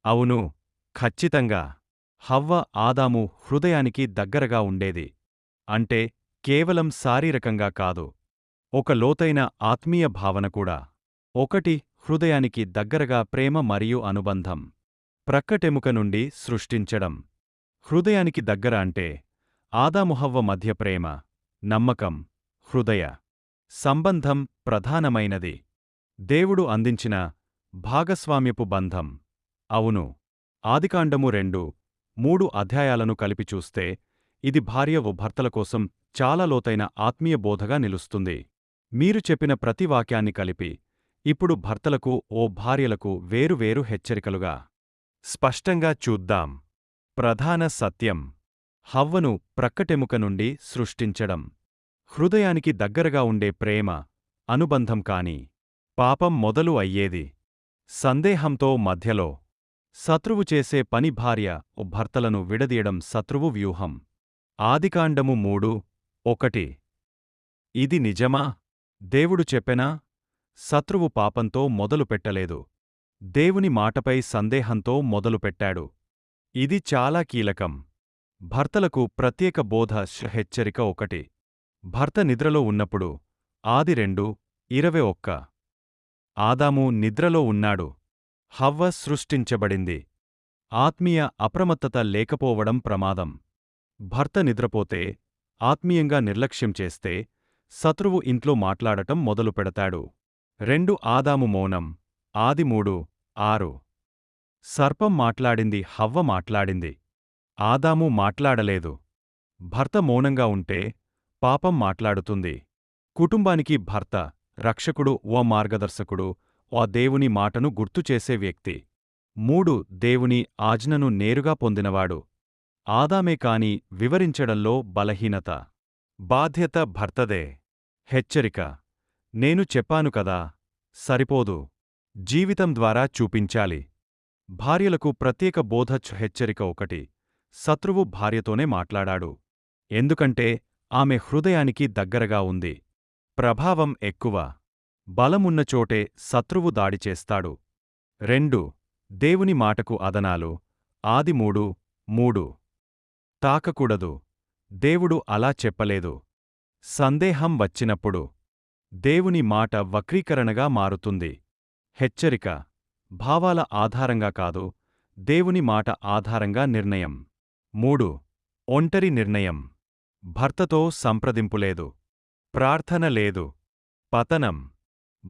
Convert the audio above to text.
అవును, ఖచ్చితంగా. హవ్వ ఆదాము హృదయానికి దగ్గరగా ఉండేది. అంటే కేవలం శారీరకంగా కాదు, ఒక లోతైన ఆత్మీయ భావన కూడా. ఒకటి, హృదయానికి దగ్గరగా ప్రేమ మరియు అనుబంధం. ప్రక్కటెముక నుండి సృష్టించడం. హృదయానికి దగ్గర అంటే ఆదాముహవ్వ మధ్య ప్రేమ, నమ్మకం, హృదయ సంబంధం ప్రధానమైనది. దేవుడు అందించిన భాగస్వామ్యపు బంధం. అవును, ఆదికాండము 2-3 అధ్యాయాలను కలిపి చూస్తే ఇది భార్య-భర్తల కోసం చాలా లోతైన ఆత్మీయ బోధగా నిలుస్తుంది. మీరు చెప్పిన ప్రతి వాక్యాన్ని కలిపి ఇప్పుడు భర్తలకు భార్యలకు వేరు హెచ్చరికలుగా స్పష్టంగా చూద్దాం. ప్రధాన సత్యం: హవ్వను ప్రక్కటెముక నుండి సృష్టించడం. హృదయానికి దగ్గరగా ఉండే ప్రేమ, అనుబంధం కాని. పాపం మొదలు అయ్యేది సందేహంతో మధ్యలో. శత్రువు చేసే పని భార్య-భర్తలను విడదీయడం శత్రువు వ్యూహం. ఆదికాండము 3:1. ఇది నిజమా? దేవుడు చెప్పెనా? శత్రువు పాపంతో మొదలుపెట్టలేదు, దేవుని మాటపై సందేహంతో మొదలుపెట్టాడు. ఇది చాలా కీలకం. భర్తలకు ప్రత్యేక బోధ హెచ్చరిక 1. భర్త నిద్రలో ఉన్నప్పుడు. ఆది 2:21. ఆదాము నిద్రలో ఉన్నాడు, హవ్వ సృష్టించబడింది. ఆత్మీయ అప్రమత్తత లేకపోవడం ప్రమాదం. భర్త నిద్రపోతే, ఆత్మీయంగా నిర్లక్ష్యం చేస్తే శత్రువు ఇంట్లో మాట్లాడటం మొదలుపెడతాడు. 2 ఆదాము మౌనం. ఆది 3:6. సర్పం మాట్లాడింది, హవ్వ మాట్లాడింది, ఆదాము మాట్లాడలేదు. భర్త మౌనంగా ఉంటే పాపం మాట్లాడుతుంది. కుటుంబానికి భర్త రక్షకుడు, మార్గదర్శకుడు, దేవుని మాటను గుర్తుచేసే వ్యక్తి. 3 దేవుని ఆజ్ఞను నేరుగా పొందినవాడు. ఆదామే కాని వివరించడంలో బలహీనత. బాధ్యత భర్తదే. హెచ్చరిక: నేను చెప్పాను కదా, సరిపోదు, జీవితం ద్వారా చూపించాలి. భార్యలకు ప్రత్యేక బోధ హెచ్చరిక 1. శత్రువు భార్యతోనే మాట్లాడాడు. ఎందుకంటే ఆమె హృదయానికి దగ్గరగా ఉంది. ప్రభావం ఎక్కువ. బలమున్న చోటే శత్రువు దాడి చేస్తాడు. 2 దేవుని మాటకు అదనాలు. ఆది 3:3. తాకకూడదు. దేవుడు అలా చెప్పలేదు. సందేహం వచ్చినప్పుడు దేవుని మాట వక్రీకరణగా మారుతుంది. హెచ్చరిక: భావాల ఆధారంగా కాదు, దేవుని మాట ఆధారంగా నిర్ణయం. 3 ఒంటరి నిర్ణయం. భర్తతో సంప్రదింపులేదు, ప్రార్థన లేదు. పతనం.